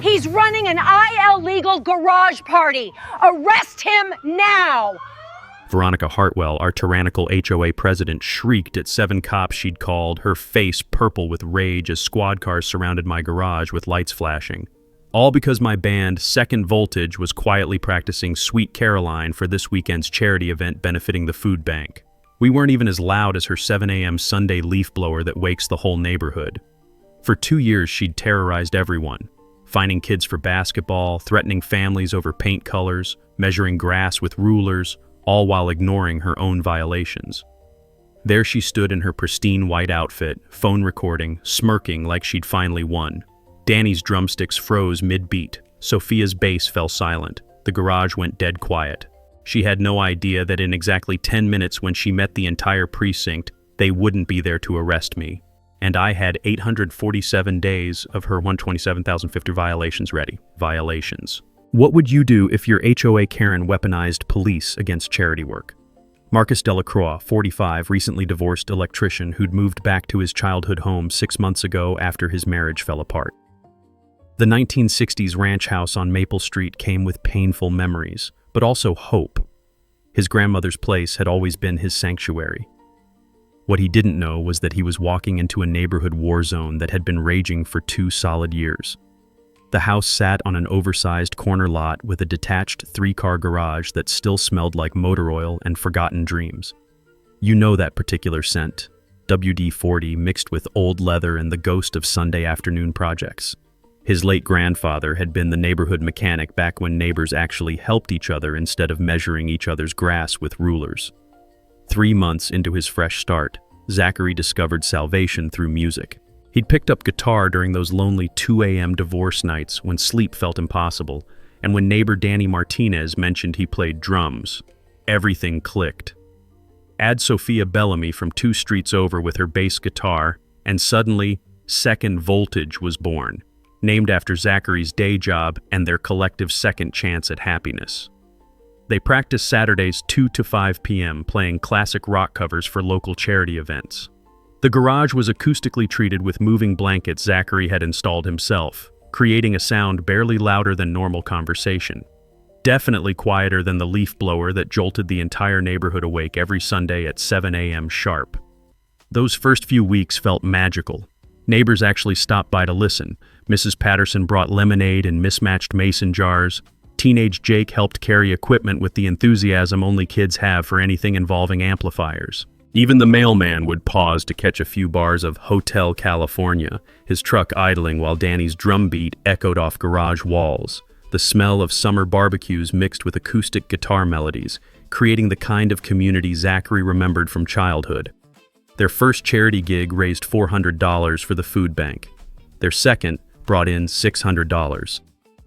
He's running an IL-legal garage party. Arrest him now! Veronica Hartwell, our tyrannical HOA president, shrieked at 7 cops she'd called, her face purple with rage as squad cars surrounded my garage with lights flashing. All because my band, Second Voltage, was quietly practicing Sweet Caroline for this weekend's charity event benefiting the food bank. We weren't even as loud as her 7 a.m. Sunday leaf blower that wakes the whole neighborhood. For 2 years, she'd terrorized everyone, fining kids for basketball, threatening families over paint colors, measuring grass with rulers, all while ignoring her own violations. There she stood in her pristine white outfit, phone recording, smirking like she'd finally won. Danny's drumsticks froze mid-beat. Sophia's bass fell silent. The garage went dead quiet. She had no idea that in exactly 10 minutes when she met the entire precinct, they wouldn't be there to arrest me. And I had 847 days of her 127,050 violations ready. Violations. What would you do if your HOA Karen weaponized police against charity work? Marcus Delacroix, 45, recently divorced electrician who'd moved back to his childhood home 6 months ago after his marriage fell apart. The 1960s ranch house on Maple Street came with painful memories, but also hope. His grandmother's place had always been his sanctuary. What he didn't know was that he was walking into a neighborhood war zone that had been raging for 2 solid years. The house sat on an oversized corner lot with a detached 3-car garage that still smelled like motor oil and forgotten dreams. You know that particular scent, WD-40 mixed with old leather and the ghost of Sunday afternoon projects. His late grandfather had been the neighborhood mechanic back when neighbors actually helped each other instead of measuring each other's grass with rulers. 3 months into his fresh start, Zachary discovered salvation through music. He'd picked up guitar during those lonely 2 a.m. divorce nights when sleep felt impossible, and when neighbor Danny Martinez mentioned he played drums, everything clicked. Add Sophia Bellamy from 2 streets over with her bass guitar, and suddenly, Second Voltage was born, named after Zachary's day job and their collective second chance at happiness. They practiced Saturdays 2 to 5 p.m., playing classic rock covers for local charity events. The garage was acoustically treated with moving blankets Zachary had installed himself, creating a sound barely louder than normal conversation. Definitely quieter than the leaf blower that jolted the entire neighborhood awake every Sunday at 7 a.m. sharp. Those first few weeks felt magical. Neighbors actually stopped by to listen. Mrs. Patterson brought lemonade in mismatched mason jars. Teenage Jake helped carry equipment with the enthusiasm only kids have for anything involving amplifiers. Even the mailman would pause to catch a few bars of Hotel California, his truck idling while Danny's drum beat echoed off garage walls. The smell of summer barbecues mixed with acoustic guitar melodies, creating the kind of community Zachary remembered from childhood. Their first charity gig raised $400 for the food bank. Their second brought in $600.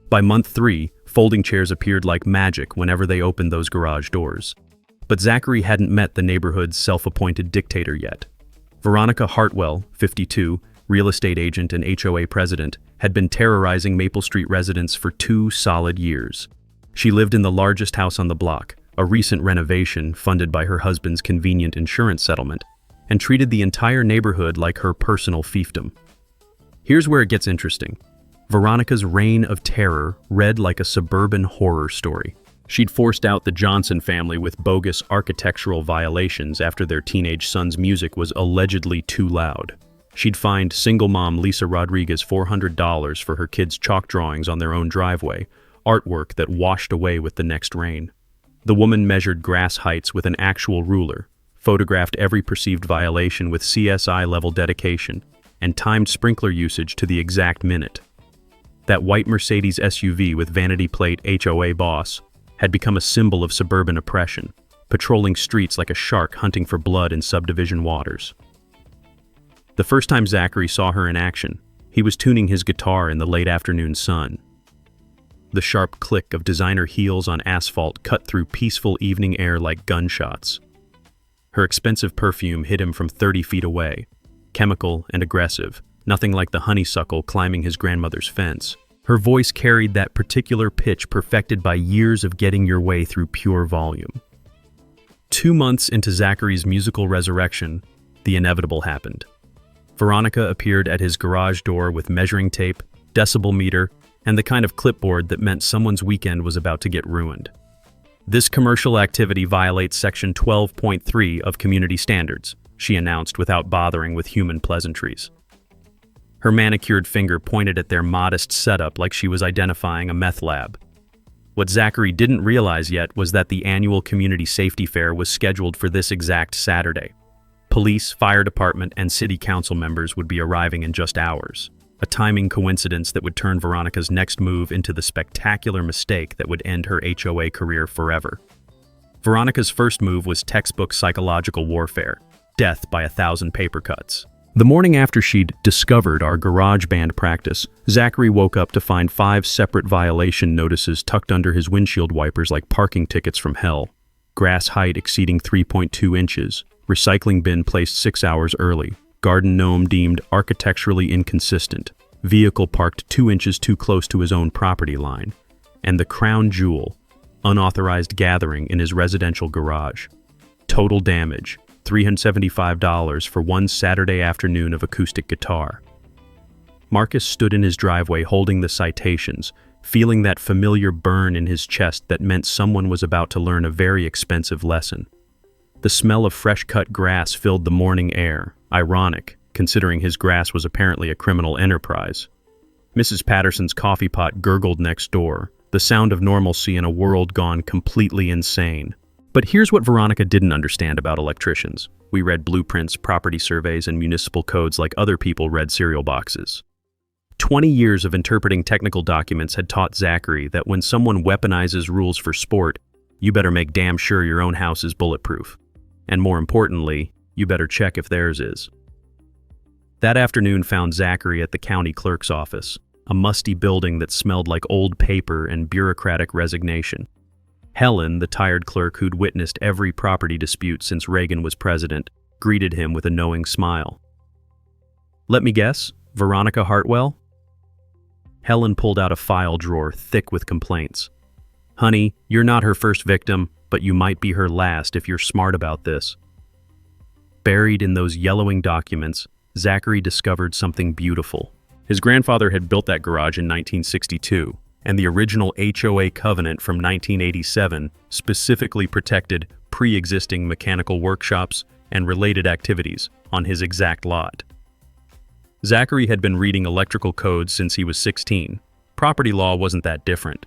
By month 3, folding chairs appeared like magic whenever they opened those garage doors. But Zachary hadn't met the neighborhood's self-appointed dictator yet. Veronica Hartwell, 52, real estate agent and HOA president, had been terrorizing Maple Street residents for 2 solid years. She lived in the largest house on the block, a recent renovation funded by her husband's convenient insurance settlement, and treated the entire neighborhood like her personal fiefdom. Here's where it gets interesting. Veronica's reign of terror read like a suburban horror story. She'd forced out the Johnson family with bogus architectural violations after their teenage son's music was allegedly too loud. She'd fined single mom Lisa Rodriguez $400 for her kids' chalk drawings on their own driveway, artwork that washed away with the next rain. The woman measured grass heights with an actual ruler, photographed every perceived violation with CSI-level dedication, and timed sprinkler usage to the exact minute. That white Mercedes SUV with vanity plate HOA boss had become a symbol of suburban oppression, patrolling streets like a shark hunting for blood in subdivision waters. The first time Zachary saw her in action, he was tuning his guitar in the late afternoon sun. The sharp click of designer heels on asphalt cut through peaceful evening air like gunshots. Her expensive perfume hit him from 30 feet away, chemical and aggressive, nothing like the honeysuckle climbing his grandmother's fence. Her voice carried that particular pitch perfected by years of getting your way through pure volume. 2 months into Zachary's musical resurrection, the inevitable happened. Veronica appeared at his garage door with measuring tape, decibel meter, and the kind of clipboard that meant someone's weekend was about to get ruined. "This commercial activity violates Section 12.3 of Community Standards," she announced without bothering with human pleasantries. Her manicured finger pointed at their modest setup like she was identifying a meth lab. What Zachary didn't realize yet was that the annual community safety fair was scheduled for this exact Saturday. Police, fire department, and city council members would be arriving in just hours. A timing coincidence that would turn Veronica's next move into the spectacular mistake that would end her HOA career forever. Veronica's first move was textbook psychological warfare, death by 1,000 paper cuts. The morning after she'd discovered our garage band practice, Zachary woke up to find 5 separate violation notices tucked under his windshield wipers like parking tickets from hell. Grass height exceeding 3.2 inches, recycling bin placed 6 hours early, garden gnome deemed architecturally inconsistent, vehicle parked 2 inches too close to his own property line, and the crown jewel, unauthorized gathering in his residential garage. Total damage, $375 for one Saturday afternoon of acoustic guitar. Marcus stood in his driveway holding the citations, feeling that familiar burn in his chest that meant someone was about to learn a very expensive lesson. The smell of fresh-cut grass filled the morning air, ironic, considering his grass was apparently a criminal enterprise. Mrs. Patterson's coffee pot gurgled next door, the sound of normalcy in a world gone completely insane. But here's what Veronica didn't understand about electricians. We read blueprints, property surveys, and municipal codes like other people read cereal boxes. 20 years of interpreting technical documents had taught Zachary that when someone weaponizes rules for sport, you better make damn sure your own house is bulletproof. And more importantly, you better check if theirs is. That afternoon found Zachary at the county clerk's office, a musty building that smelled like old paper and bureaucratic resignation. Helen, the tired clerk who'd witnessed every property dispute since Reagan was president, greeted him with a knowing smile. "Let me guess, Veronica Hartwell?" Helen pulled out a file drawer thick with complaints. "Honey, you're not her first victim, but you might be her last if you're smart about this." Buried in those yellowing documents, Zachary discovered something beautiful. His grandfather had built that garage in 1962, and the original HOA covenant from 1987 specifically protected pre-existing mechanical workshops and related activities on his exact lot. Zachary had been reading electrical codes since he was 16. Property law wasn't that different.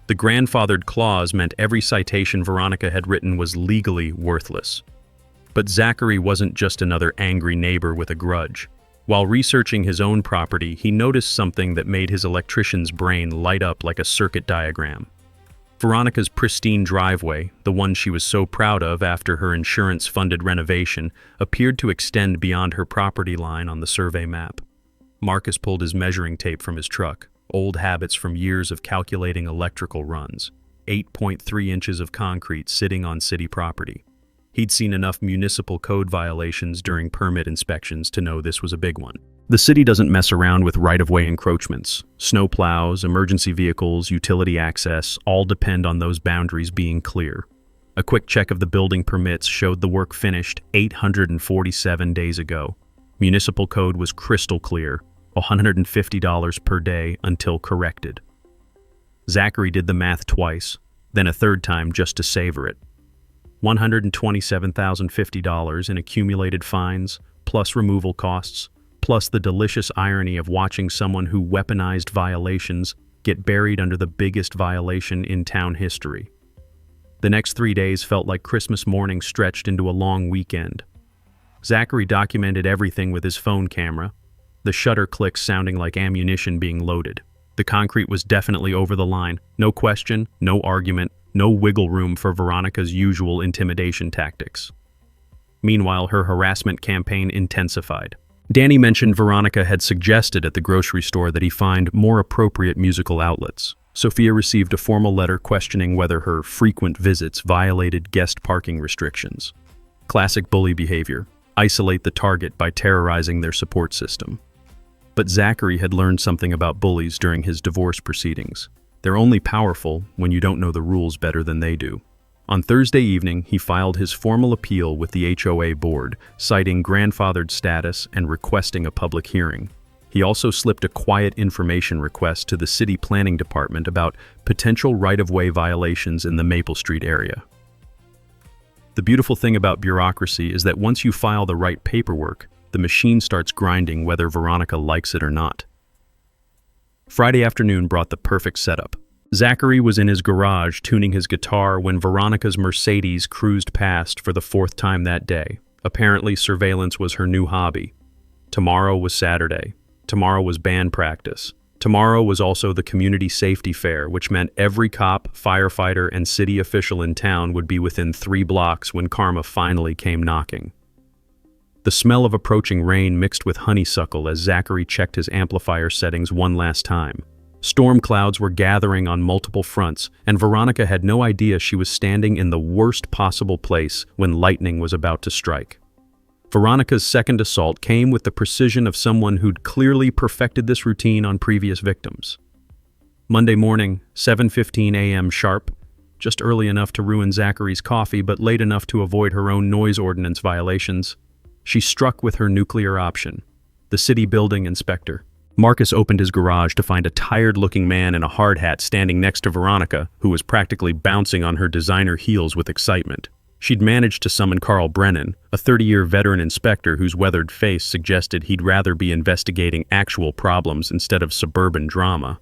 The grandfathered clause meant every citation Veronica had written was legally worthless. But Zachary wasn't just another angry neighbor with a grudge. While researching his own property, he noticed something that made his electrician's brain light up like a circuit diagram. Veronica's pristine driveway, the one she was so proud of after her insurance-funded renovation, appeared to extend beyond her property line on the survey map. Marcus pulled his measuring tape from his truck, old habits from years of calculating electrical runs. 8.3 inches of concrete sitting on city property. He'd seen enough municipal code violations during permit inspections to know this was a big one. The city doesn't mess around with right-of-way encroachments. Snow plows, emergency vehicles, utility access, all depend on those boundaries being clear. A quick check of the building permits showed the work finished 847 days ago. Municipal code was crystal clear, $150 per day until corrected. Zachary did the math twice, then a third time just to savor it. $127,050 in accumulated fines, plus removal costs, plus the delicious irony of watching someone who weaponized violations get buried under the biggest violation in town history. The next 3 days felt like Christmas morning stretched into a long weekend. Zachary documented everything with his phone camera, the shutter clicks sounding like ammunition being loaded. The concrete was definitely over the line. No question, no argument, no wiggle room for Veronica's usual intimidation tactics. Meanwhile, her harassment campaign intensified. Danny mentioned Veronica had suggested at the grocery store that he find more appropriate musical outlets. Sophia received a formal letter questioning whether her frequent visits violated guest parking restrictions. Classic bully behavior. Isolate the target by terrorizing their support system. But Zachary had learned something about bullies during his divorce proceedings. They're only powerful when you don't know the rules better than they do. On Thursday evening, he filed his formal appeal with the HOA board, citing grandfathered status and requesting a public hearing. He also slipped a quiet information request to the city planning department about potential right-of-way violations in the Maple Street area. The beautiful thing about bureaucracy is that once you file the right paperwork, the machine starts grinding whether Veronica likes it or not. Friday afternoon brought the perfect setup. Zachary was in his garage tuning his guitar when Veronica's Mercedes cruised past for the fourth time that day. Apparently, surveillance was her new hobby. Tomorrow was Saturday. Tomorrow was band practice. Tomorrow was also the community safety fair, which meant every cop, firefighter, and city official in town would be within 3 blocks when karma finally came knocking. The smell of approaching rain mixed with honeysuckle as Zachary checked his amplifier settings one last time. Storm clouds were gathering on multiple fronts, and Veronica had no idea she was standing in the worst possible place when lightning was about to strike. Veronica's second assault came with the precision of someone who'd clearly perfected this routine on previous victims. Monday morning, 7:15 a.m. sharp, just early enough to ruin Zachary's coffee but late enough to avoid her own noise ordinance violations, she struck with her nuclear option, the city building inspector. Marcus opened his garage to find a tired-looking man in a hard hat standing next to Veronica, who was practically bouncing on her designer heels with excitement. She'd managed to summon Carl Brennan, a 30-year veteran inspector whose weathered face suggested he'd rather be investigating actual problems instead of suburban drama.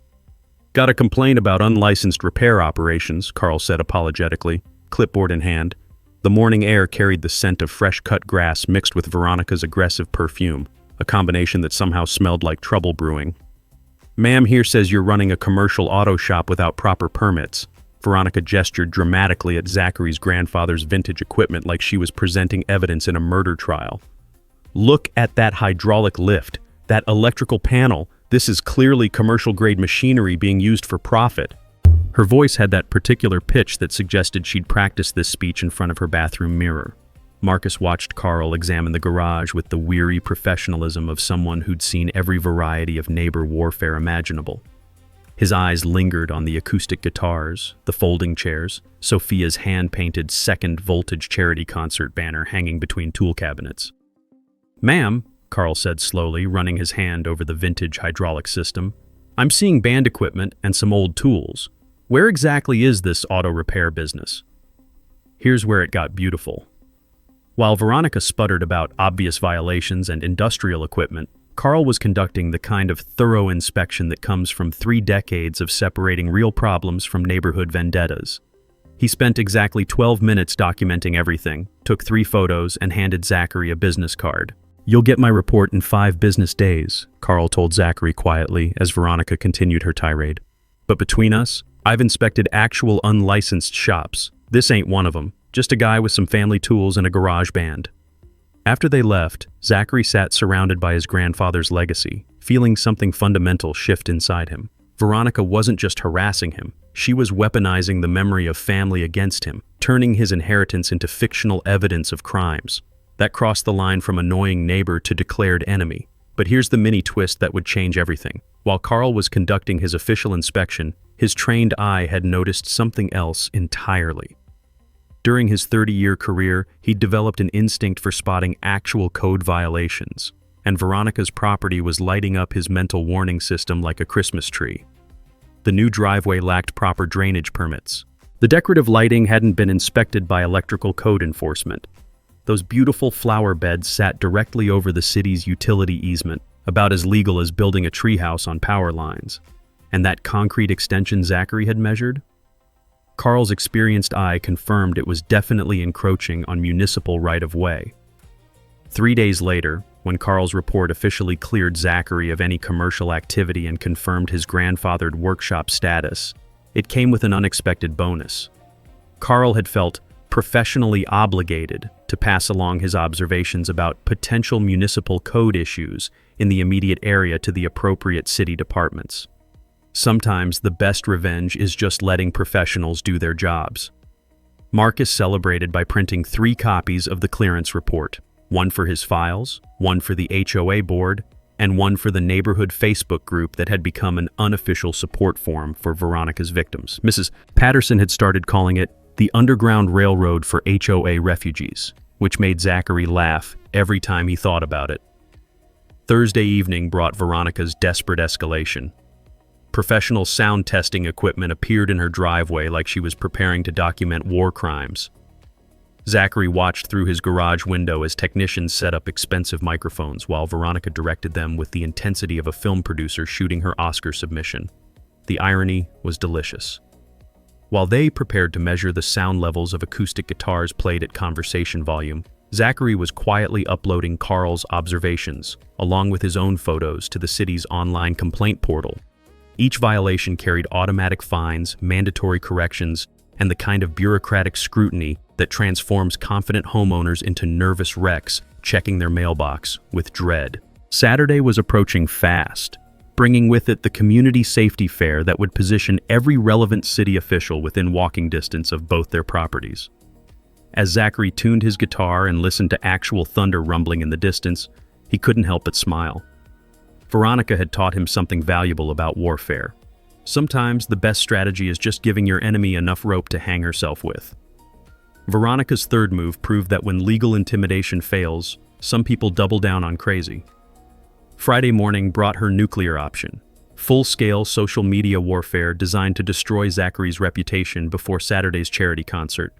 "Got a complaint about unlicensed repair operations," Carl said apologetically, clipboard in hand. The morning air carried the scent of fresh-cut grass mixed with Veronica's aggressive perfume, a combination that somehow smelled like trouble brewing. "Ma'am here says you're running a commercial auto shop without proper permits." Veronica gestured dramatically at Zachary's grandfather's vintage equipment like she was presenting evidence in a murder trial. "Look at that hydraulic lift, that electrical panel. This is clearly commercial-grade machinery being used for profit." Her voice had that particular pitch that suggested she'd practiced this speech in front of her bathroom mirror. Marcus watched Carl examine the garage with the weary professionalism of someone who'd seen every variety of neighbor warfare imaginable. His eyes lingered on the acoustic guitars, the folding chairs, Sophia's hand-painted Second Voltage charity concert banner hanging between tool cabinets. "Ma'am," Carl said slowly, running his hand over the vintage hydraulic system, "I'm seeing band equipment and some old tools. Where exactly is this auto repair business?" Here's where it got beautiful. While Veronica sputtered about obvious violations and industrial equipment, Carl was conducting the kind of thorough inspection that comes from 3 decades of separating real problems from neighborhood vendettas. He spent exactly 12 minutes documenting everything, took 3 photos, and handed Zachary a business card. "You'll get my report in 5 business days," Carl told Zachary quietly as Veronica continued her tirade. "But between us, I've inspected actual unlicensed shops. This ain't one of them. Just a guy with some family tools and a garage band." After they left, Zachary sat surrounded by his grandfather's legacy, feeling something fundamental shift inside him. Veronica wasn't just harassing him, she was weaponizing the memory of family against him, turning his inheritance into fictional evidence of crimes. That crossed the line from annoying neighbor to declared enemy. But here's the mini twist that would change everything. While Carl was conducting his official inspection, his trained eye had noticed something else entirely. During his 30-year career, he'd developed an instinct for spotting actual code violations, and Veronica's property was lighting up his mental warning system like a Christmas tree. The new driveway lacked proper drainage permits. The decorative lighting hadn't been inspected by electrical code enforcement. Those beautiful flower beds sat directly over the city's utility easement, about as legal as building a treehouse on power lines. And that concrete extension Zachary had measured? Carl's experienced eye confirmed it was definitely encroaching on municipal right-of-way. 3 days later, when Carl's report officially cleared Zachary of any commercial activity and confirmed his grandfathered workshop status, it came with an unexpected bonus. Carl had felt professionally obligated to pass along his observations about potential municipal code issues in the immediate area to the appropriate city departments. Sometimes the best revenge is just letting professionals do their jobs. Marcus celebrated by printing 3 copies of the clearance report, one for his files, one for the HOA board, and one for the neighborhood Facebook group that had become an unofficial support forum for Veronica's victims. Mrs. Patterson had started calling it the Underground Railroad for HOA refugees, which made Zachary laugh every time he thought about it. Thursday evening brought Veronica's desperate escalation. Professional sound testing equipment appeared in her driveway like she was preparing to document war crimes. Zachary watched through his garage window as technicians set up expensive microphones while Veronica directed them with the intensity of a film producer shooting her Oscar submission. The irony was delicious. While they prepared to measure the sound levels of acoustic guitars played at conversation volume, Zachary was quietly uploading Carl's observations, along with his own photos, to the city's online complaint portal. Each violation carried automatic fines, mandatory corrections, and the kind of bureaucratic scrutiny that transforms confident homeowners into nervous wrecks checking their mailbox with dread. Saturday was approaching fast, bringing with it the community safety fair that would position every relevant city official within walking distance of both their properties. As Zachary tuned his guitar and listened to actual thunder rumbling in the distance, he couldn't help but smile. Veronica had taught him something valuable about warfare. Sometimes the best strategy is just giving your enemy enough rope to hang herself with. Veronica's third move proved that when legal intimidation fails, some people double down on crazy. Friday morning brought her nuclear option, full-scale social media warfare designed to destroy Zachary's reputation before Saturday's charity concert.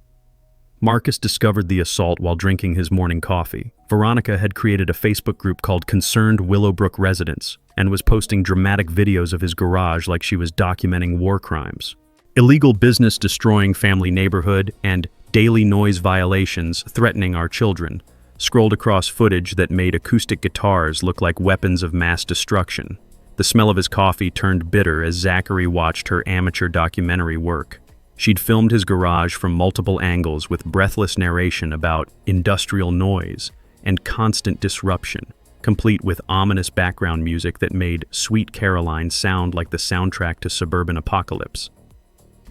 Marcus discovered the assault while drinking his morning coffee. Veronica had created a Facebook group called Concerned Willowbrook Residents and was posting dramatic videos of his garage like she was documenting war crimes. Illegal business destroying family neighborhood and daily noise violations threatening our children scrolled across footage that made acoustic guitars look like weapons of mass destruction. The smell of his coffee turned bitter as Zachary watched her amateur documentary work. She'd filmed his garage from multiple angles with breathless narration about industrial noise and constant disruption, complete with ominous background music that made Sweet Caroline sound like the soundtrack to suburban apocalypse.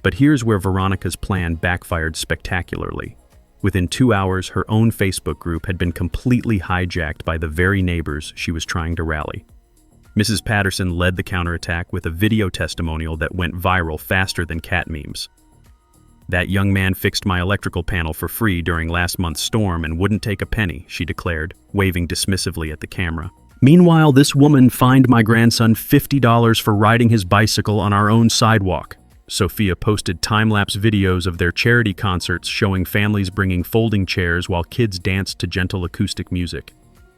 But here's where Veronica's plan backfired spectacularly. Within 2 hours, her own Facebook group had been completely hijacked by the very neighbors she was trying to rally. Mrs. Patterson led the counterattack with a video testimonial that went viral faster than cat memes. "That young man fixed my electrical panel for free during last month's storm and wouldn't take a penny," she declared, waving dismissively at the camera. "Meanwhile, this woman fined my grandson $50 for riding his bicycle on our own sidewalk." Sophia posted time-lapse videos of their charity concerts showing families bringing folding chairs while kids danced to gentle acoustic music.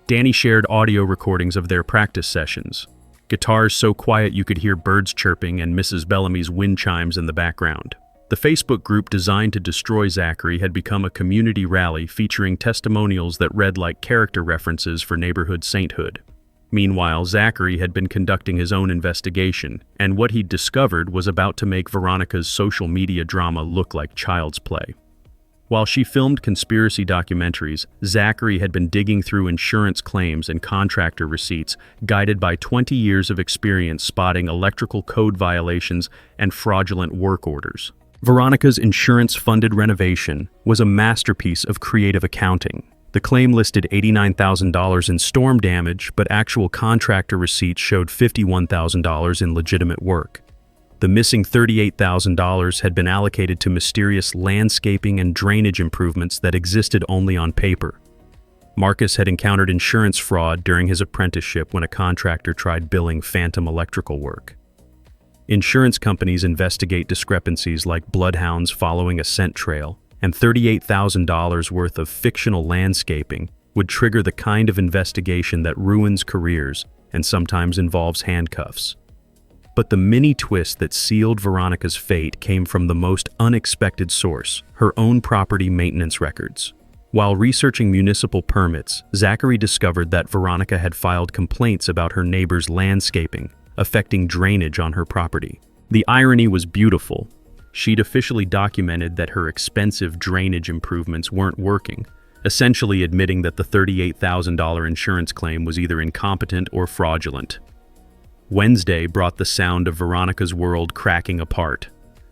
Danny shared audio recordings of their practice sessions. Guitars so quiet you could hear birds chirping and Mrs. Bellamy's wind chimes in the background. The Facebook group designed to destroy Zachary had become a community rally featuring testimonials that read like character references for neighborhood sainthood. Meanwhile, Zachary had been conducting his own investigation, and what he'd discovered was about to make Veronica's social media drama look like child's play. While she filmed conspiracy documentaries, Zachary had been digging through insurance claims and contractor receipts, guided by 20 years of experience spotting electrical code violations and fraudulent work orders. Veronica's insurance-funded renovation was a masterpiece of creative accounting. The claim listed $89,000 in storm damage, but actual contractor receipts showed $51,000 in legitimate work. The missing $38,000 had been allocated to mysterious landscaping and drainage improvements that existed only on paper. Marcus had encountered insurance fraud during his apprenticeship when a contractor tried billing phantom electrical work. Insurance companies investigate discrepancies like bloodhounds following a scent trail, and $38,000 worth of fictional landscaping would trigger the kind of investigation that ruins careers and sometimes involves handcuffs. But the mini twist that sealed Veronica's fate came from the most unexpected source, her own property maintenance records. While researching municipal permits, Zachary discovered that Veronica had filed complaints about her neighbor's landscaping, affecting drainage on her property. The irony was beautiful. She'd officially documented that her expensive drainage improvements weren't working, essentially admitting that the $38,000 insurance claim was either incompetent or fraudulent. Wednesday brought the sound of Veronica's world cracking apart.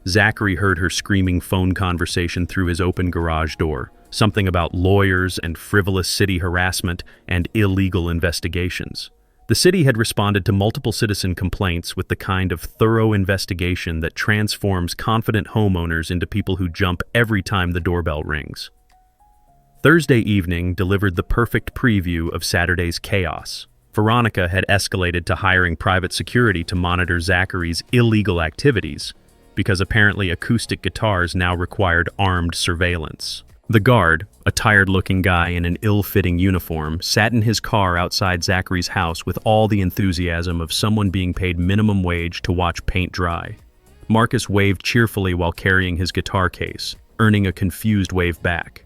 Zachary heard her screaming phone conversation through his open garage door, something about lawyers and frivolous city harassment and illegal investigations. The city had responded to multiple citizen complaints with the kind of thorough investigation that transforms confident homeowners into people who jump every time the doorbell rings. Thursday evening delivered the perfect preview of Saturday's chaos. Veronica had escalated to hiring private security to monitor Zachary's illegal activities, because apparently acoustic guitars now required armed surveillance. The guard, a tired-looking guy in an ill-fitting uniform, sat in his car outside Zachary's house with all the enthusiasm of someone being paid minimum wage to watch paint dry. Marcus waved cheerfully while carrying his guitar case, earning a confused wave back.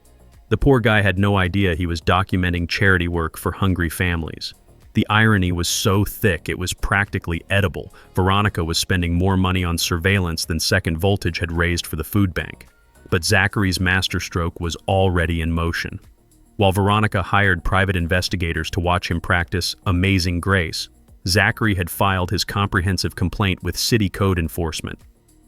The poor guy had no idea he was documenting charity work for hungry families. The irony was so thick it was practically edible. Veronica was spending more money on surveillance than Second Voltage had raised for the food bank. But Zachary's masterstroke was already in motion. While Veronica hired private investigators to watch him practice amazing grace, Zachary had filed his comprehensive complaint with city code enforcement.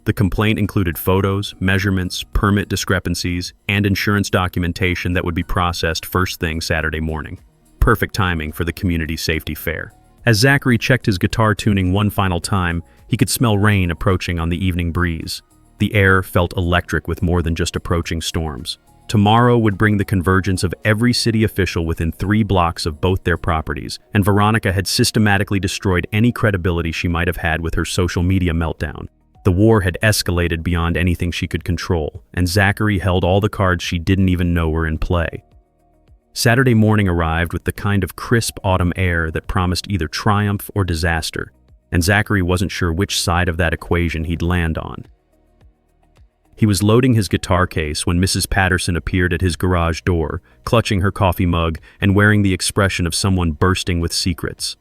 The complaint included photos, measurements, permit discrepancies, and insurance documentation that would be processed first thing Saturday morning. Perfect timing for the community safety fair. As Zachary checked his guitar tuning one final time, he could smell rain approaching on the evening breeze. The air felt electric with more than just approaching storms. Tomorrow would bring the convergence of every city official within 3 blocks of both their properties, and Veronica had systematically destroyed any credibility she might have had with her social media meltdown. The war had escalated beyond anything she could control, and Zachary held all the cards she didn't even know were in play. Saturday morning arrived with the kind of crisp autumn air that promised either triumph or disaster, and Zachary wasn't sure which side of that equation he'd land on. He was loading his guitar case when Mrs. Patterson appeared at his garage door, clutching her coffee mug and wearing the expression of someone bursting with secrets.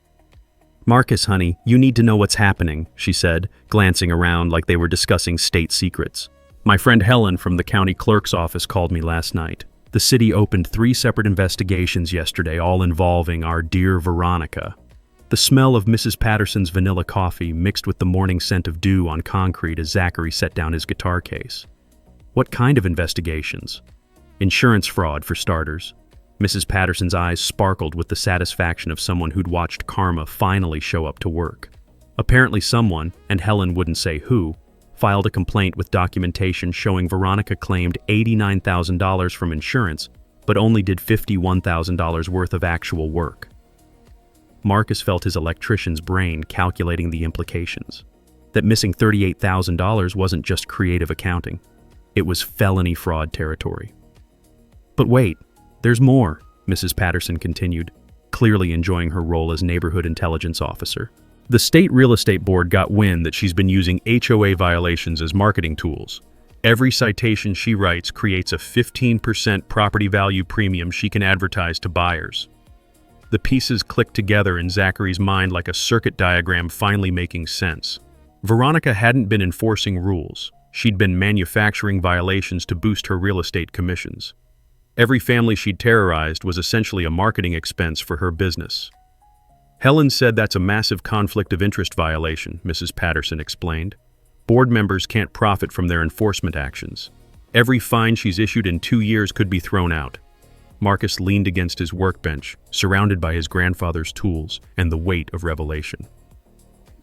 "Marcus, honey, you need to know what's happening," she said, glancing around like they were discussing state secrets. "My friend Helen from the county clerk's office called me last night. The city opened 3 separate investigations yesterday, all involving our dear Veronica." The smell of Mrs. Patterson's vanilla coffee mixed with the morning scent of dew on concrete as Zachary set down his guitar case. "What kind of investigations?" "Insurance fraud, for starters." Mrs. Patterson's eyes sparkled with the satisfaction of someone who'd watched karma finally show up to work. Apparently someone, and Helen wouldn't say who, filed a complaint with documentation showing Veronica claimed $89,000 from insurance, but only did $51,000 worth of actual work. Marcus felt his electrician's brain calculating the implications. That missing $38,000 wasn't just creative accounting. It was felony fraud territory. "But wait, there's more," Mrs. Patterson continued, clearly enjoying her role as neighborhood intelligence officer. "The state real estate board got wind that she's been using HOA violations as marketing tools. Every citation she writes creates a 15% property value premium she can advertise to buyers." The pieces clicked together in Zachary's mind like a circuit diagram finally making sense. Veronica hadn't been enforcing rules. She'd been manufacturing violations to boost her real estate commissions. Every family she'd terrorized was essentially a marketing expense for her business. "Helen said that's a massive conflict of interest violation," Mrs. Patterson explained. "Board members can't profit from their enforcement actions. Every fine she's issued in 2 years could be thrown out." Marcus leaned against his workbench, surrounded by his grandfather's tools and the weight of revelation.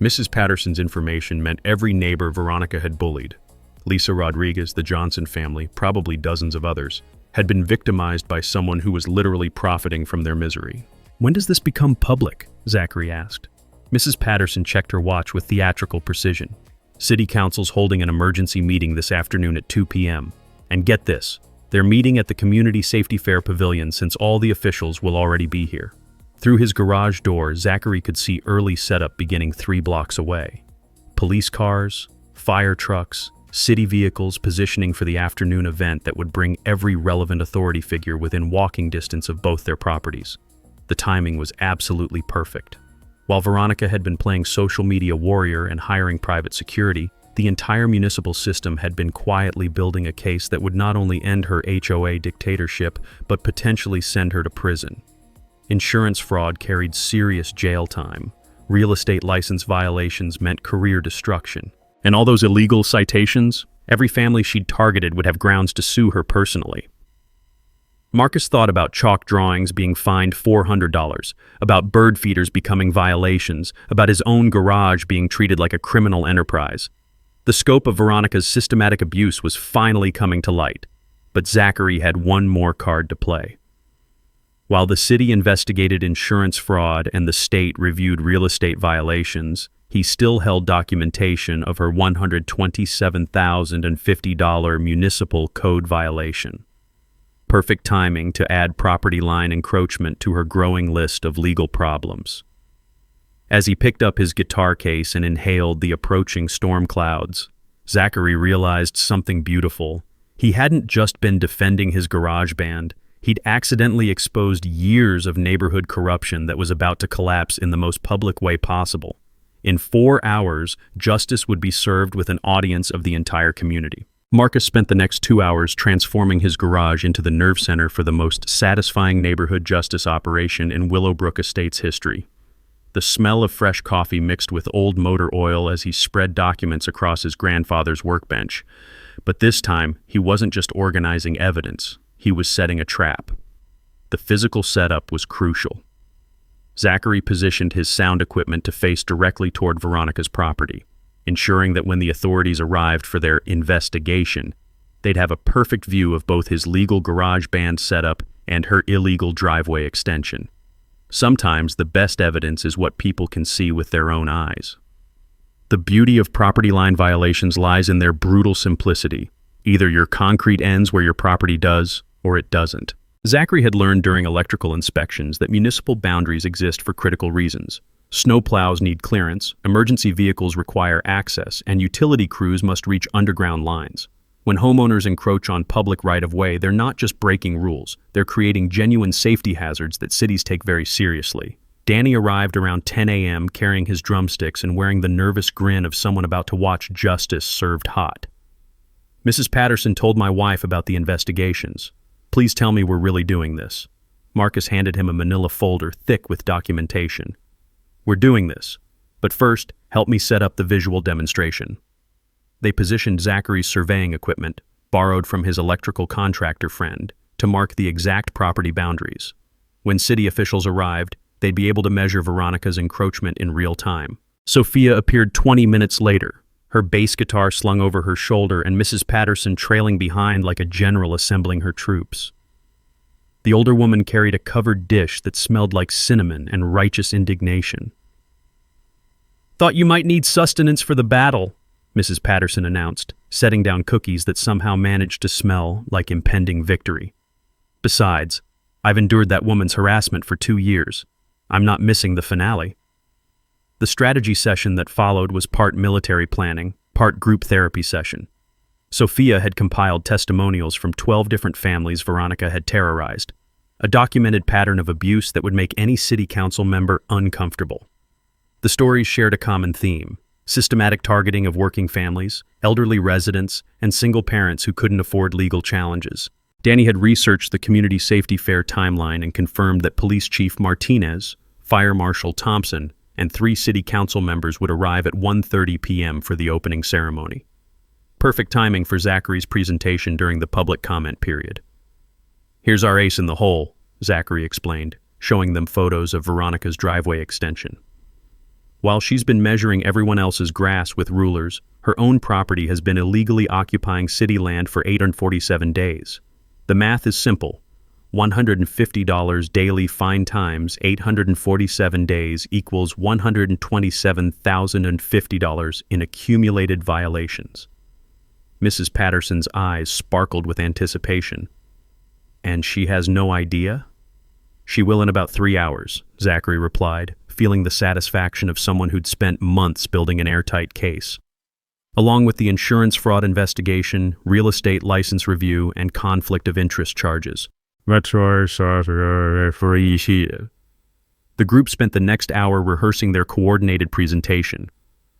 Mrs. Patterson's information meant every neighbor Veronica had bullied, Lisa Rodriguez, the Johnson family, probably dozens of others, had been victimized by someone who was literally profiting from their misery. "When does this become public?" Zachary asked. Mrs. Patterson checked her watch with theatrical precision. "City Council's holding an emergency meeting this afternoon at 2 p.m. And get this, they're meeting at the Community Safety Fair Pavilion since all the officials will already be here." Through his garage door, Zachary could see early setup beginning 3 blocks away. Police cars, fire trucks, city vehicles positioning for the afternoon event that would bring every relevant authority figure within walking distance of both their properties. The timing was absolutely perfect. While Veronica had been playing social media warrior and hiring private security, the entire municipal system had been quietly building a case that would not only end her HOA dictatorship, but potentially send her to prison. Insurance fraud carried serious jail time. Real estate license violations meant career destruction. And all those illegal citations, every family she'd targeted would have grounds to sue her personally. Marcus thought about chalk drawings being fined $400, about bird feeders becoming violations, about his own garage being treated like a criminal enterprise. The scope of Veronica's systematic abuse was finally coming to light, but Zachary had one more card to play. While the city investigated insurance fraud and the state reviewed real estate violations, he still held documentation of her $127,050 municipal code violation. Perfect timing to add property line encroachment to her growing list of legal problems. As he picked up his guitar case and inhaled the approaching storm clouds, Zachary realized something beautiful. He hadn't just been defending his garage band, he'd accidentally exposed years of neighborhood corruption that was about to collapse in the most public way possible. In 4 hours, justice would be served with an audience of the entire community. Marcus spent the next 2 hours transforming his garage into the nerve center for the most satisfying neighborhood justice operation in Willowbrook Estates history. The smell of fresh coffee mixed with old motor oil as he spread documents across his grandfather's workbench. But this time, he wasn't just organizing evidence, he was setting a trap. The physical setup was crucial. Zachary positioned his sound equipment to face directly toward Veronica's property, ensuring that when the authorities arrived for their investigation, they'd have a perfect view of both his legal garage band setup and her illegal driveway extension. Sometimes the best evidence is what people can see with their own eyes. The beauty of property line violations lies in their brutal simplicity. Either your concrete ends where your property does, or it doesn't. Zachary had learned during electrical inspections that municipal boundaries exist for critical reasons. Snowplows need clearance, emergency vehicles require access, and utility crews must reach underground lines. When homeowners encroach on public right-of-way, they're not just breaking rules, they're creating genuine safety hazards that cities take very seriously. Danny arrived around 10 a.m. carrying his drumsticks and wearing the nervous grin of someone about to watch justice served hot. Mrs. Patterson told my wife about the investigations. Please tell me we're really doing this. Marcus handed him a manila folder thick with documentation. We're doing this, but first, help me set up the visual demonstration. They positioned Zachary's surveying equipment, borrowed from his electrical contractor friend, to mark the exact property boundaries. When city officials arrived, they'd be able to measure Veronica's encroachment in real time. Sophia appeared 20 minutes later, her bass guitar slung over her shoulder and Mrs. Patterson trailing behind like a general assembling her troops. The older woman carried a covered dish that smelled like cinnamon and righteous indignation. "Thought you might need sustenance for the battle," Mrs. Patterson announced, setting down cookies that somehow managed to smell like impending victory. "Besides, I've endured that woman's harassment for 2 years. I'm not missing the finale." The strategy session that followed was part military planning, part group therapy session. Sophia had compiled testimonials from 12 different families Veronica had terrorized, a documented pattern of abuse that would make any city council member uncomfortable. The stories shared a common theme: systematic targeting of working families, elderly residents, and single parents who couldn't afford legal challenges. Danny had researched the Community Safety Fair timeline and confirmed that Police Chief Martinez, Fire Marshal Thompson, and 3 city council members would arrive at 1:30 p.m. for the opening ceremony. Perfect timing for Zachary's presentation during the public comment period. "Here's our ace in the hole," Zachary explained, showing them photos of Veronica's driveway extension. While she's been measuring everyone else's grass with rulers, her own property has been illegally occupying city land for 847 days. The math is simple. $150 daily fine times 847 days equals $127,050 in accumulated violations. Mrs. Patterson's eyes sparkled with anticipation. "And she has no idea?" "She will in about 3 hours," Zachary replied, feeling the satisfaction of someone who'd spent months building an airtight case. Along with the insurance fraud investigation, real estate license review, and conflict of interest charges. The group spent the next hour rehearsing their coordinated presentation.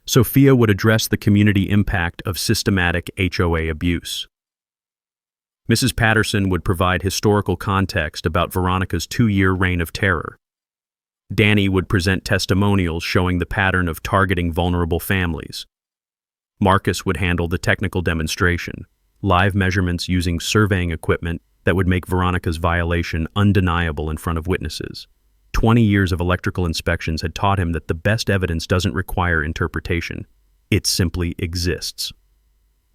Sophia would address the community impact of systematic HOA abuse. Mrs. Patterson would provide historical context about Veronica's 2-year reign of terror. Danny would present testimonials showing the pattern of targeting vulnerable families. Marcus would handle the technical demonstration, live measurements using surveying equipment that would make Veronica's violation undeniable in front of witnesses. 20 years of electrical inspections had taught him that the best evidence doesn't require interpretation. It simply exists.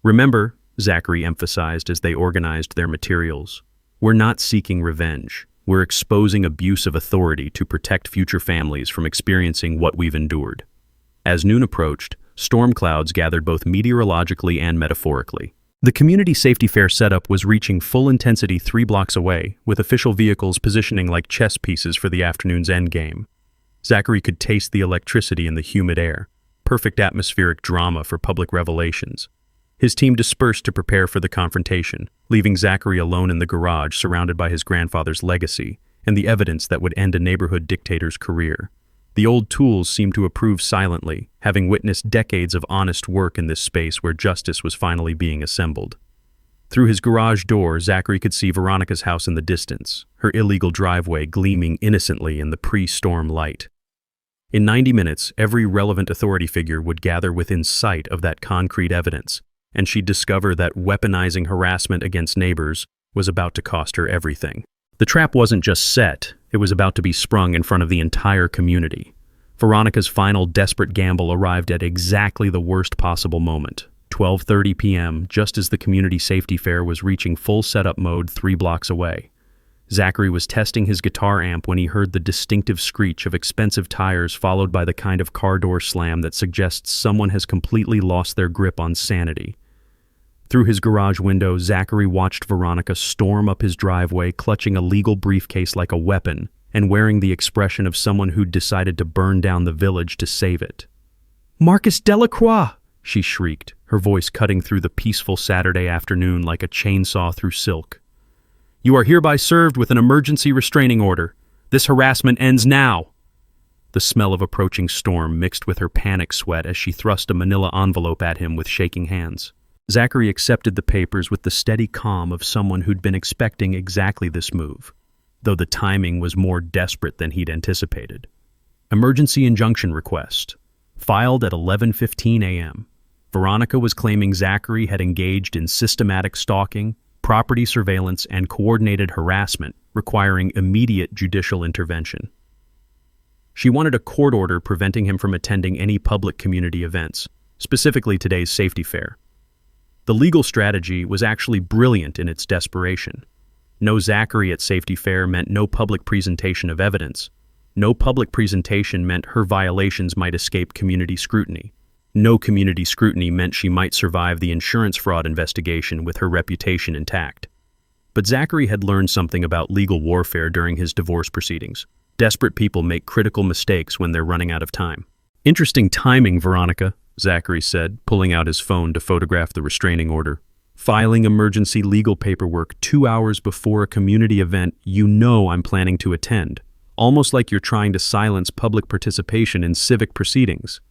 "Remember," Zachary emphasized as they organized their materials, "we're not seeking revenge. We're exposing abuse of authority to protect future families from experiencing what we've endured. As noon approached, storm clouds gathered both meteorologically and metaphorically. The community safety fair setup was reaching full intensity 3 blocks away, with official vehicles positioning like chess pieces for the afternoon's endgame. Zachary could taste the electricity in the humid air, perfect atmospheric drama for public revelations. His team dispersed to prepare for the confrontation, leaving Zachary alone in the garage surrounded by his grandfather's legacy and the evidence that would end a neighborhood dictator's career. The old tools seemed to approve silently, having witnessed decades of honest work in this space where justice was finally being assembled. Through his garage door, Zachary could see Veronica's house in the distance, her illegal driveway gleaming innocently in the pre-storm light. In 90 minutes, every relevant authority figure would gather within sight of that concrete evidence, and she'd discover that weaponizing harassment against neighbors was about to cost her everything. The trap wasn't just set, it was about to be sprung in front of the entire community. Veronica's final desperate gamble arrived at exactly the worst possible moment, 12:30 p.m., just as the community safety fair was reaching full setup mode 3 blocks away. Zachary was testing his guitar amp when he heard the distinctive screech of expensive tires, followed by the kind of car door slam that suggests someone has completely lost their grip on sanity. Through his garage window, Zachary watched Veronica storm up his driveway, clutching a legal briefcase like a weapon and wearing the expression of someone who'd decided to burn down the village to save it. "Marcus Delacroix!" she shrieked, her voice cutting through the peaceful Saturday afternoon like a chainsaw through silk. "You are hereby served with an emergency restraining order. This harassment ends now." The smell of approaching storm mixed with her panic sweat as she thrust a manila envelope at him with shaking hands. Zachary accepted the papers with the steady calm of someone who'd been expecting exactly this move, though the timing was more desperate than he'd anticipated. Emergency injunction request. Filed at 11:15 a.m. Veronica was claiming Zachary had engaged in systematic stalking, property surveillance, and coordinated harassment, requiring immediate judicial intervention. She wanted a court order preventing him from attending any public community events, specifically today's safety fair. The legal strategy was actually brilliant in its desperation. No Zachary at safety fair meant no public presentation of evidence. No public presentation meant her violations might escape community scrutiny. No community scrutiny meant she might survive the insurance fraud investigation with her reputation intact. But Zachary had learned something about legal warfare during his divorce proceedings. Desperate people make critical mistakes when they're running out of time. "Interesting timing, Veronica," Zachary said, pulling out his phone to photograph the restraining order. "Filing emergency legal paperwork 2 hours before a community event you know I'm planning to attend. Almost like you're trying to silence public participation in civic proceedings."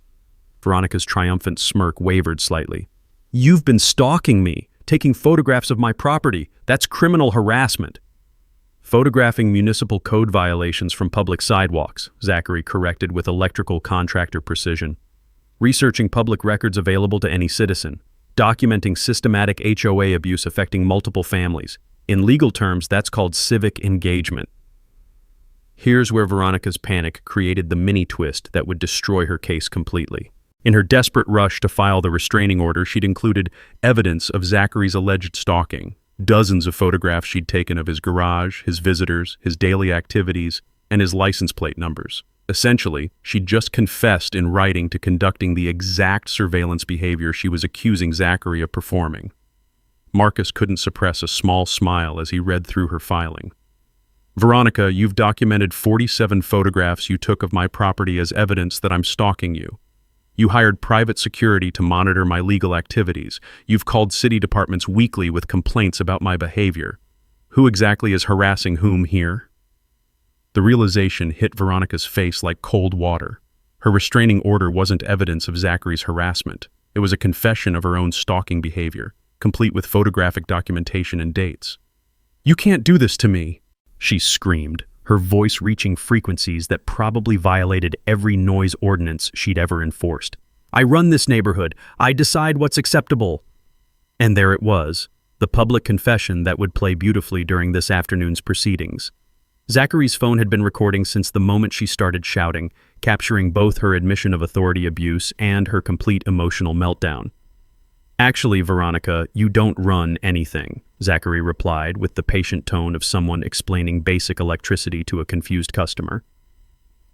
Veronica's triumphant smirk wavered slightly. "You've been stalking me, taking photographs of my property. That's criminal harassment." "Photographing municipal code violations from public sidewalks," Zachary corrected with electrical contractor precision. "Researching public records available to any citizen. Documenting systematic HOA abuse affecting multiple families. In legal terms, that's called civic engagement." Here's where Veronica's panic created the mini-twist that would destroy her case completely. In her desperate rush to file the restraining order, she'd included evidence of Zachary's alleged stalking, dozens of photographs she'd taken of his garage, his visitors, his daily activities, and his license plate numbers. Essentially, she'd just confessed in writing to conducting the exact surveillance behavior she was accusing Zachary of performing. Marcus couldn't suppress a small smile as he read through her filing. "Veronica, you've documented 47 photographs you took of my property as evidence that I'm stalking you. You hired private security to monitor my legal activities. You've called city departments weekly with complaints about my behavior. Who exactly is harassing whom here?" The realization hit Veronica's face like cold water. Her restraining order wasn't evidence of Zachary's harassment. It was a confession of her own stalking behavior, complete with photographic documentation and dates. "You can't do this to me," she screamed, her voice reaching frequencies that probably violated every noise ordinance she'd ever enforced. "I run this neighborhood. I decide what's acceptable." And there it was, the public confession that would play beautifully during this afternoon's proceedings. Zachary's phone had been recording since the moment she started shouting, capturing both her admission of authority abuse and her complete emotional meltdown. "Actually, Veronica, you don't run anything," Zachary replied with the patient tone of someone explaining basic electricity to a confused customer.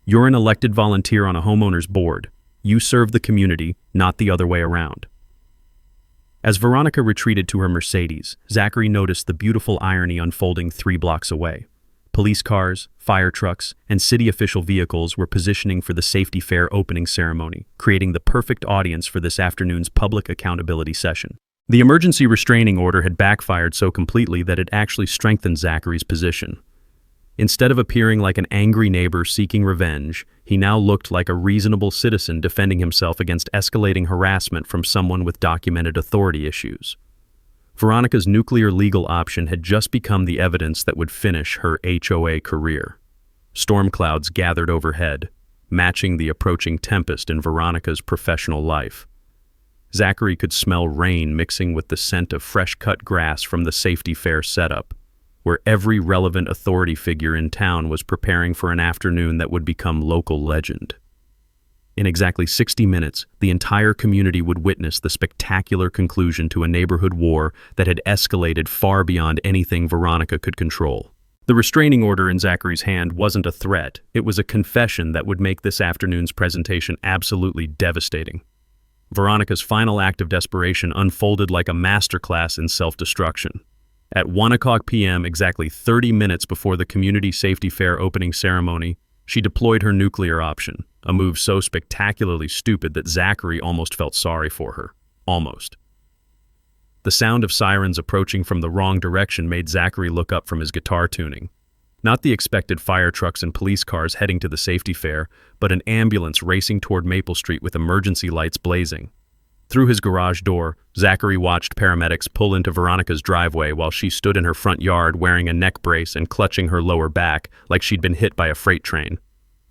"You're an elected volunteer on a homeowner's board. You serve the community, not the other way around." As Veronica retreated to her Mercedes, Zachary noticed the beautiful irony unfolding 3 blocks away. Police cars, fire trucks, and city official vehicles were positioning for the safety fair opening ceremony, creating the perfect audience for this afternoon's public accountability session. The emergency restraining order had backfired so completely that it actually strengthened Zachary's position. Instead of appearing like an angry neighbor seeking revenge, he now looked like a reasonable citizen defending himself against escalating harassment from someone with documented authority issues. Veronica's nuclear legal option had just become the evidence that would finish her HOA career. Storm clouds gathered overhead, matching the approaching tempest in Veronica's professional life. Zachary could smell rain mixing with the scent of fresh-cut grass from the safety fair setup, where every relevant authority figure in town was preparing for an afternoon that would become local legend. In exactly 60 minutes, the entire community would witness the spectacular conclusion to a neighborhood war that had escalated far beyond anything Veronica could control. The restraining order in Zachary's hand wasn't a threat, it was a confession that would make this afternoon's presentation absolutely devastating. Veronica's final act of desperation unfolded like a masterclass in self-destruction. At 1 p.m., exactly 30 minutes before the community safety fair opening ceremony, she deployed her nuclear option, a move so spectacularly stupid that Zachary almost felt sorry for her. Almost. The sound of sirens approaching from the wrong direction made Zachary look up from his guitar tuning. Not the expected fire trucks and police cars heading to the safety fair, but an ambulance racing toward Maple Street with emergency lights blazing. Through his garage door, Zachary watched paramedics pull into Veronica's driveway while she stood in her front yard wearing a neck brace and clutching her lower back like she'd been hit by a freight train.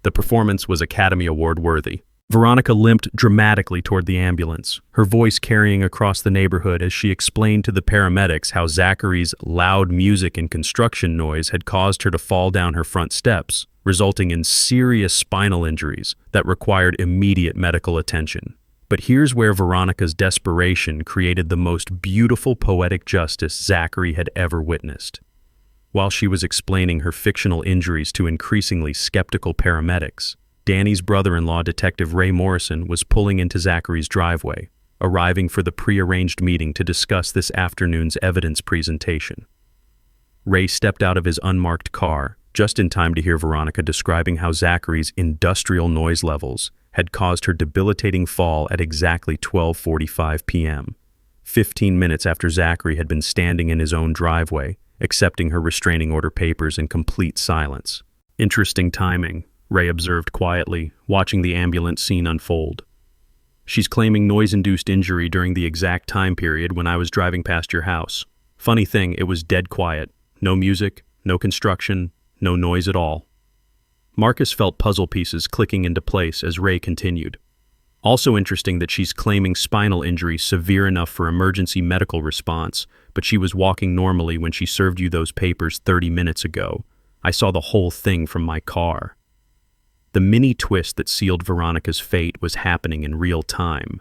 The performance was Academy Award worthy. Veronica limped dramatically toward the ambulance, her voice carrying across the neighborhood as she explained to the paramedics how Zachary's loud music and construction noise had caused her to fall down her front steps, resulting in serious spinal injuries that required immediate medical attention. But here's where Veronica's desperation created the most beautiful poetic justice Zachary had ever witnessed. While she was explaining her fictional injuries to increasingly skeptical paramedics, Danny's brother-in-law, Detective Ray Morrison, was pulling into Zachary's driveway, arriving for the pre-arranged meeting to discuss this afternoon's evidence presentation. Ray stepped out of his unmarked car, just in time to hear Veronica describing how Zachary's industrial noise levels had caused her debilitating fall at exactly 12:45 p.m., 15 minutes after Zachary had been standing in his own driveway, accepting her restraining order papers in complete silence. "Interesting timing," Ray observed quietly, watching the ambulance scene unfold. "She's claiming noise-induced injury during the exact time period when I was driving past your house. Funny thing, it was dead quiet. No music, no construction, no noise at all." Marcus felt puzzle pieces clicking into place as Ray continued. "Also interesting that she's claiming spinal injury severe enough for emergency medical response, but she was walking normally when she served you those papers 30 minutes ago. I saw the whole thing from my car." The mini twist that sealed Veronica's fate was happening in real time.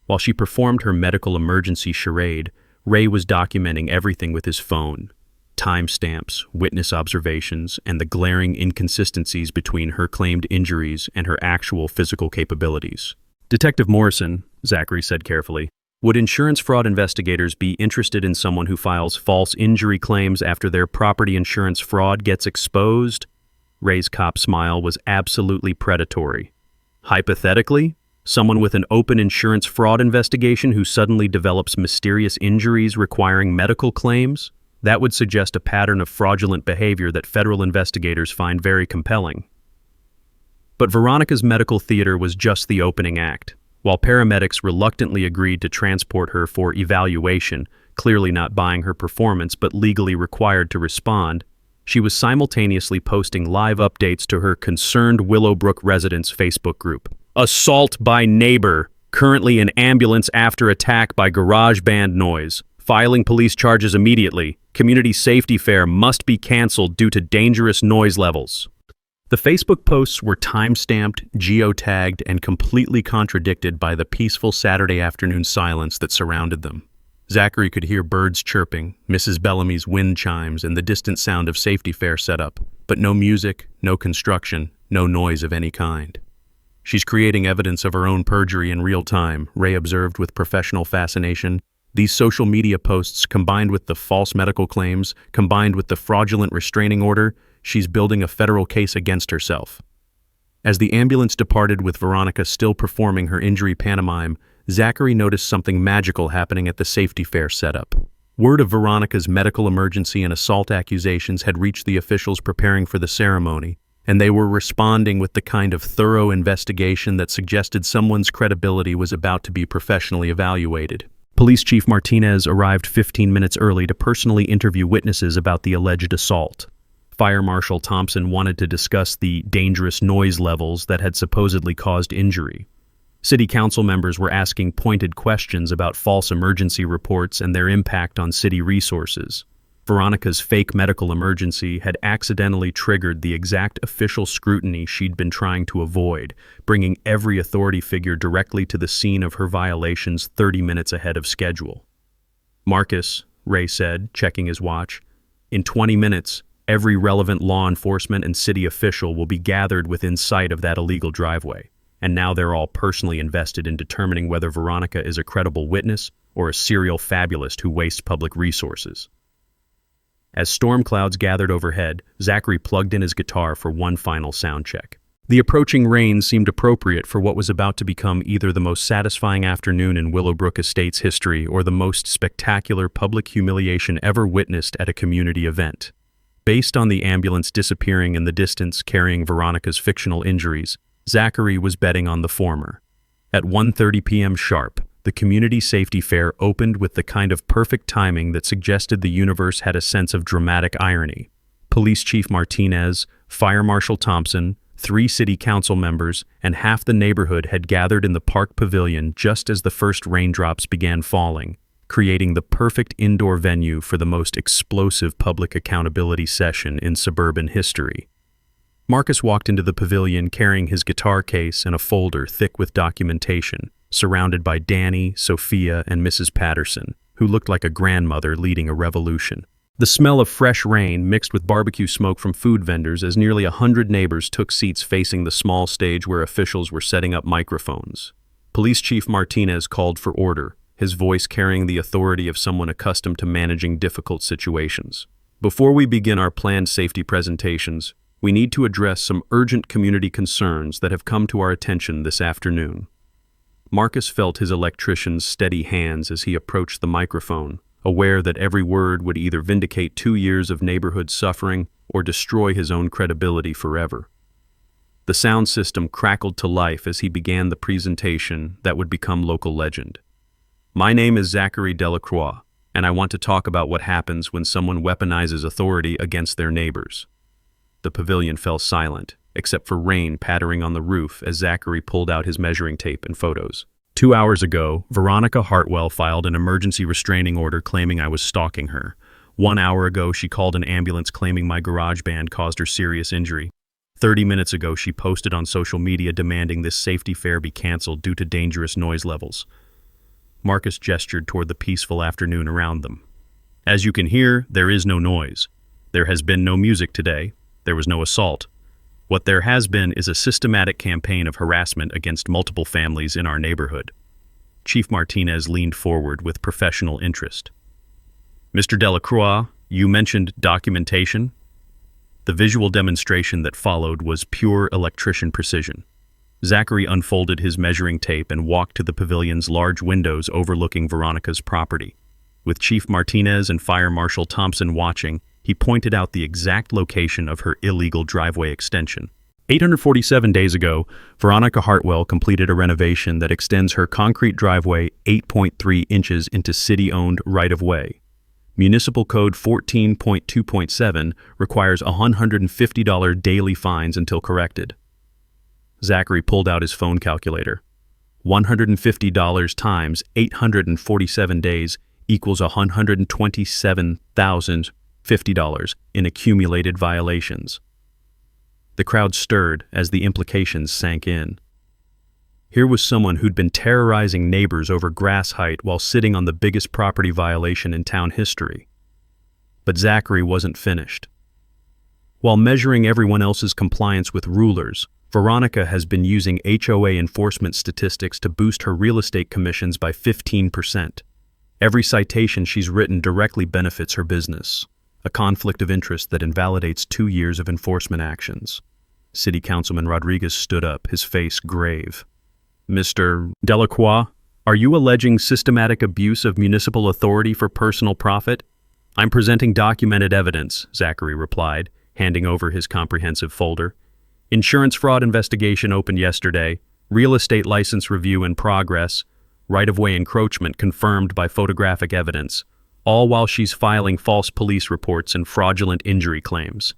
While she performed her medical emergency charade, Ray was documenting everything with his phone. Timestamps, witness observations, and the glaring inconsistencies between her claimed injuries and her actual physical capabilities. "Detective Morrison," Zachary said carefully, "would insurance fraud investigators be interested in someone who files false injury claims after their property insurance fraud gets exposed?" Ray's cop smile was absolutely predatory. "Hypothetically, someone with an open insurance fraud investigation who suddenly develops mysterious injuries requiring medical claims? That would suggest a pattern of fraudulent behavior that federal investigators find very compelling." But Veronica's medical theater was just the opening act. While paramedics reluctantly agreed to transport her for evaluation, clearly not buying her performance but legally required to respond, she was simultaneously posting live updates to her concerned Willowbrook residents Facebook group. "Assault by neighbor, currently in ambulance after attack by garage band noise. Filing police charges immediately. Community safety fair must be canceled due to dangerous noise levels." The Facebook posts were time-stamped, geotagged, and completely contradicted by the peaceful Saturday afternoon silence that surrounded them. Zachary could hear birds chirping, Mrs. Bellamy's wind chimes, and the distant sound of safety fair setup, but no music, no construction, no noise of any kind. "She's creating evidence of her own perjury in real time," Ray observed with professional fascination. "These social media posts, combined with the false medical claims, combined with the fraudulent restraining order, she's building a federal case against herself." As the ambulance departed with Veronica still performing her injury pantomime, Zachary noticed something magical happening at the safety fair setup. Word of Veronica's medical emergency and assault accusations had reached the officials preparing for the ceremony, and they were responding with the kind of thorough investigation that suggested someone's credibility was about to be professionally evaluated. Police Chief Martinez arrived 15 minutes early to personally interview witnesses about the alleged assault. Fire Marshal Thompson wanted to discuss the dangerous noise levels that had supposedly caused injury. City council members were asking pointed questions about false emergency reports and their impact on city resources. Veronica's fake medical emergency had accidentally triggered the exact official scrutiny she'd been trying to avoid, bringing every authority figure directly to the scene of her violations 30 minutes ahead of schedule. "Marcus," Ray said, checking his watch, "in 20 minutes, every relevant law enforcement and city official will be gathered within sight of that illegal driveway. And now they're all personally invested in determining whether Veronica is a credible witness or a serial fabulist who wastes public resources." As storm clouds gathered overhead, Zachary plugged in his guitar for one final sound check. The approaching rain seemed appropriate for what was about to become either the most satisfying afternoon in Willowbrook Estates history or the most spectacular public humiliation ever witnessed at a community event. Based on the ambulance disappearing in the distance carrying Veronica's fictional injuries, Zachary was betting on the former. At 1:30 p.m. sharp, the community safety fair opened with the kind of perfect timing that suggested the universe had a sense of dramatic irony. Police Chief Martinez, Fire Marshal Thompson, 3 city council members, and half the neighborhood had gathered in the park pavilion just as the first raindrops began falling, creating the perfect indoor venue for the most explosive public accountability session in suburban history. Marcus walked into the pavilion carrying his guitar case and a folder thick with documentation, surrounded by Danny, Sophia, and Mrs. Patterson, who looked like a grandmother leading a revolution. The smell of fresh rain mixed with barbecue smoke from food vendors as nearly 100 neighbors took seats facing the small stage where officials were setting up microphones. Police Chief Martinez called for order, his voice carrying the authority of someone accustomed to managing difficult situations. "Before we begin our planned safety presentations, we need to address some urgent community concerns that have come to our attention this afternoon." Marcus felt his electrician's steady hands as he approached the microphone, aware that every word would either vindicate 2 years of neighborhood suffering or destroy his own credibility forever. The sound system crackled to life as he began the presentation that would become local legend. "My name is Zachary Delacroix, and I want to talk about what happens when someone weaponizes authority against their neighbors." The pavilion fell silent, except for rain pattering on the roof as Zachary pulled out his measuring tape and photos. 2 hours ago, Veronica Hartwell filed an emergency restraining order claiming I was stalking her. 1 hour ago, she called an ambulance claiming my garage band caused her serious injury. 30 minutes ago, she posted on social media demanding this safety fair be canceled due to dangerous noise levels. Marcus gestured toward the peaceful afternoon around them. "As you can hear, there is no noise. There has been no music today. There was no assault. What there has been is a systematic campaign of harassment against multiple families in our neighborhood." Chief Martinez leaned forward with professional interest. "Mr. Delacroix, you mentioned documentation?" The visual demonstration that followed was pure electrician precision. Zachary unfolded his measuring tape and walked to the pavilion's large windows overlooking Veronica's property. With Chief Martinez and Fire Marshal Thompson watching, he pointed out the exact location of her illegal driveway extension. 847 days ago, Veronica Hartwell completed a renovation that extends her concrete driveway 8.3 inches into city-owned right-of-way. Municipal Code 14.2.7 requires $150 daily fines until corrected. Zachary pulled out his phone calculator. $150 times 847 days equals $127,050 in accumulated violations. The crowd stirred as the implications sank in. Here was someone who'd been terrorizing neighbors over grass height while sitting on the biggest property violation in town history. But Zachary wasn't finished. While measuring everyone else's compliance with rulers, Veronica has been using HOA enforcement statistics to boost her real estate commissions by 15%. Every citation she's written directly benefits her business, a conflict of interest that invalidates 2 years of enforcement actions. City Councilman Rodriguez stood up, his face grave. Mr. Delacroix, are you alleging systematic abuse of municipal authority for personal profit? I'm presenting documented evidence, Zachary replied, handing over his comprehensive folder. Insurance fraud investigation opened yesterday, real estate license review in progress, right-of-way encroachment confirmed by photographic evidence, all while she's filing false police reports and fraudulent injury claims.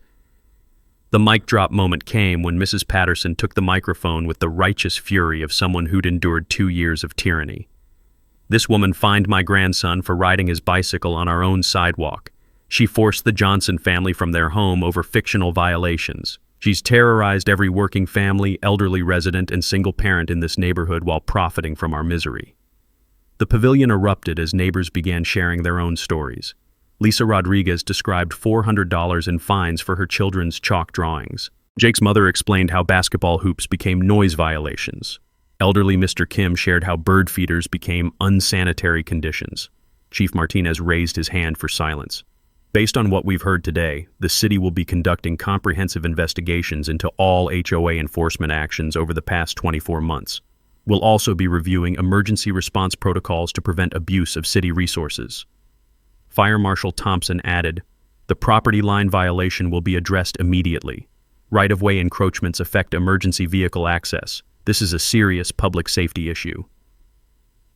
The mic drop moment came when Mrs. Patterson took the microphone with the righteous fury of someone who'd endured 2 years of tyranny. This woman fined my grandson for riding his bicycle on our own sidewalk. She forced the Johnson family from their home over fictional violations. She's terrorized every working family, elderly resident, and single parent in this neighborhood while profiting from our misery. The pavilion erupted as neighbors began sharing their own stories. Lisa Rodriguez described $400 in fines for her children's chalk drawings. Jake's mother explained how basketball hoops became noise violations. Elderly Mr. Kim shared how bird feeders became unsanitary conditions. Chief Martinez raised his hand for silence. Based on what we've heard today, the city will be conducting comprehensive investigations into all HOA enforcement actions over the past 24 months. We'll also be reviewing emergency response protocols to prevent abuse of city resources. Fire Marshal Thompson added, "The property line violation will be addressed immediately. Right-of-way encroachments affect emergency vehicle access. This is a serious public safety issue."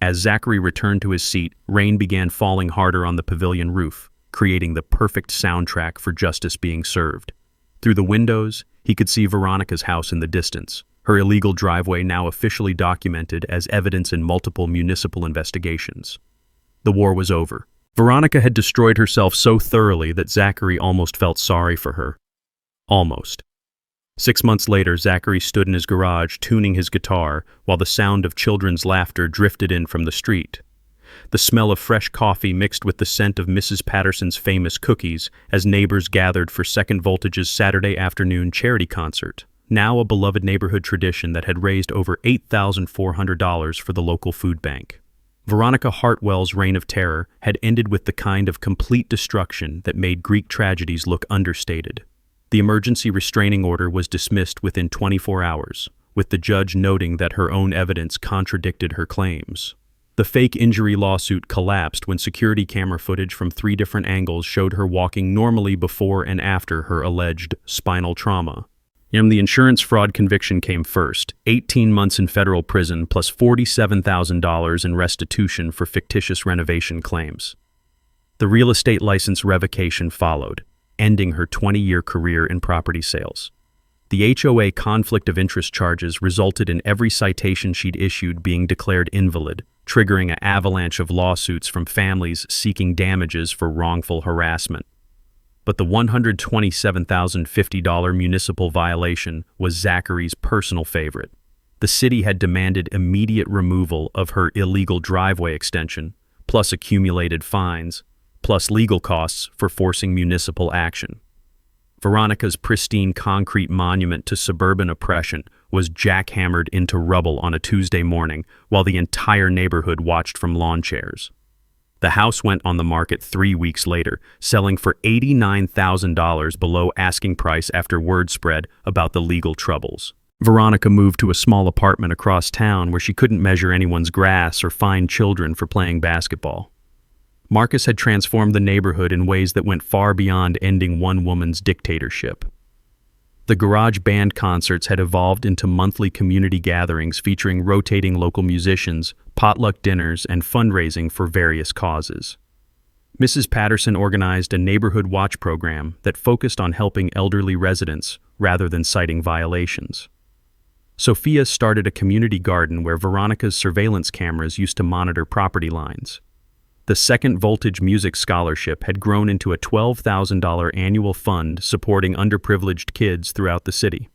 As Zachary returned to his seat, rain began falling harder on the pavilion roof, creating the perfect soundtrack for justice being served. Through the windows, he could see Veronica's house in the distance, her illegal driveway now officially documented as evidence in multiple municipal investigations. The war was over. Veronica had destroyed herself so thoroughly that Zachary almost felt sorry for her. Almost. 6 months later, Zachary stood in his garage tuning his guitar while the sound of children's laughter drifted in from the street. The smell of fresh coffee mixed with the scent of Mrs. Patterson's famous cookies as neighbors gathered for Second Voltage's Saturday afternoon charity concert, now a beloved neighborhood tradition that had raised over $8,400 for the local food bank. Veronica Hartwell's reign of terror had ended with the kind of complete destruction that made Greek tragedies look understated. The emergency restraining order was dismissed within 24 hours, with the judge noting that her own evidence contradicted her claims. The fake injury lawsuit collapsed when security camera footage from 3 different angles showed her walking normally before and after her alleged spinal trauma. The insurance fraud conviction came first, 18 months in federal prison plus $47,000 in restitution for fictitious renovation claims. The real estate license revocation followed, ending her 20-year career in property sales. The HOA conflict of interest charges resulted in every citation she'd issued being declared invalid, triggering an avalanche of lawsuits from families seeking damages for wrongful harassment. But the $127,050 municipal violation was Zachary's personal favorite. The city had demanded immediate removal of her illegal driveway extension, plus accumulated fines, plus legal costs for forcing municipal action. Veronica's pristine concrete monument to suburban oppression was jackhammered into rubble on a Tuesday morning while the entire neighborhood watched from lawn chairs. The house went on the market 3 weeks later, selling for $89,000 below asking price after word spread about the legal troubles. Veronica moved to a small apartment across town where she couldn't measure anyone's grass or fine children for playing basketball. Marcus had transformed the neighborhood in ways that went far beyond ending one woman's dictatorship. The garage band concerts had evolved into monthly community gatherings featuring rotating local musicians, potluck dinners, and fundraising for various causes. Mrs. Patterson organized a neighborhood watch program that focused on helping elderly residents rather than citing violations. Sophia started a community garden where Veronica's surveillance cameras used to monitor property lines. The Second Voltage Music Scholarship had grown into a $12,000 annual fund supporting underprivileged kids throughout the city.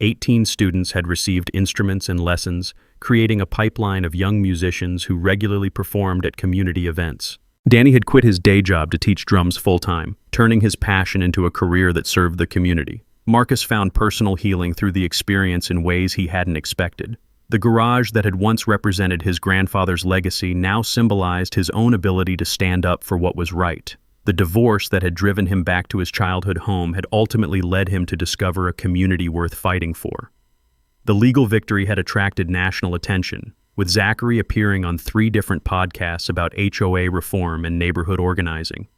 18 students had received instruments and lessons, creating a pipeline of young musicians who regularly performed at community events. Danny had quit his day job to teach drums full-time, turning his passion into a career that served the community. Marcus found personal healing through the experience in ways he hadn't expected. The garage that had once represented his grandfather's legacy now symbolized his own ability to stand up for what was right. The divorce that had driven him back to his childhood home had ultimately led him to discover a community worth fighting for. The legal victory had attracted national attention, with Zachary appearing on 3 different podcasts about HOA reform and neighborhood organizing.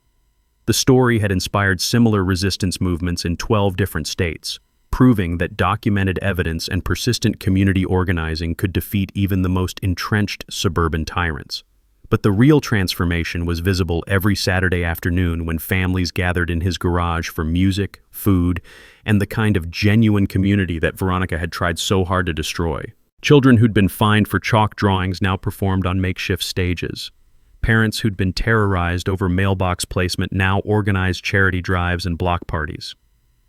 The story had inspired similar resistance movements in 12 different states, proving that documented evidence and persistent community organizing could defeat even the most entrenched suburban tyrants. But the real transformation was visible every Saturday afternoon when families gathered in his garage for music, food, and the kind of genuine community that Veronica had tried so hard to destroy. Children who'd been fined for chalk drawings now performed on makeshift stages. Parents who'd been terrorized over mailbox placement now organized charity drives and block parties.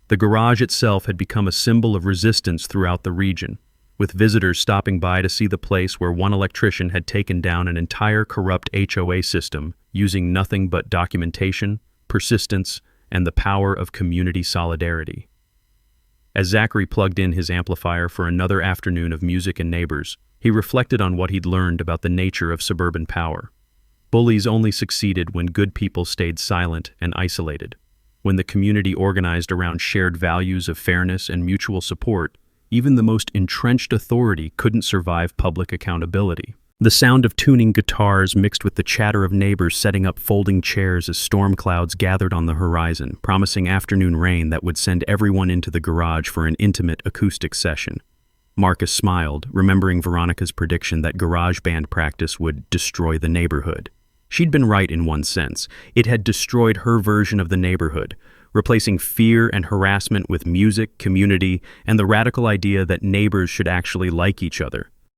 The garage itself had become a symbol of resistance throughout the region, with visitors stopping by to see the place where one electrician had taken down an entire corrupt HOA system using nothing but documentation, persistence, and the power of community solidarity. As Zachary plugged in his amplifier for another afternoon of music and neighbors, he reflected on what he'd learned about the nature of suburban power. Bullies only succeeded when good people stayed silent and isolated. When the community organized around shared values of fairness and mutual support, even the most entrenched authority couldn't survive public accountability. The sound of tuning guitars mixed with the chatter of neighbors setting up folding chairs as storm clouds gathered on the horizon, promising afternoon rain that would send everyone into the garage for an intimate acoustic session. Marcus smiled, remembering Veronica's prediction that garage band practice would destroy the neighborhood. She'd been right in one sense. It had destroyed her version of the neighborhood, replacing fear and harassment with music, community, and the radical idea that neighbors should actually like each other.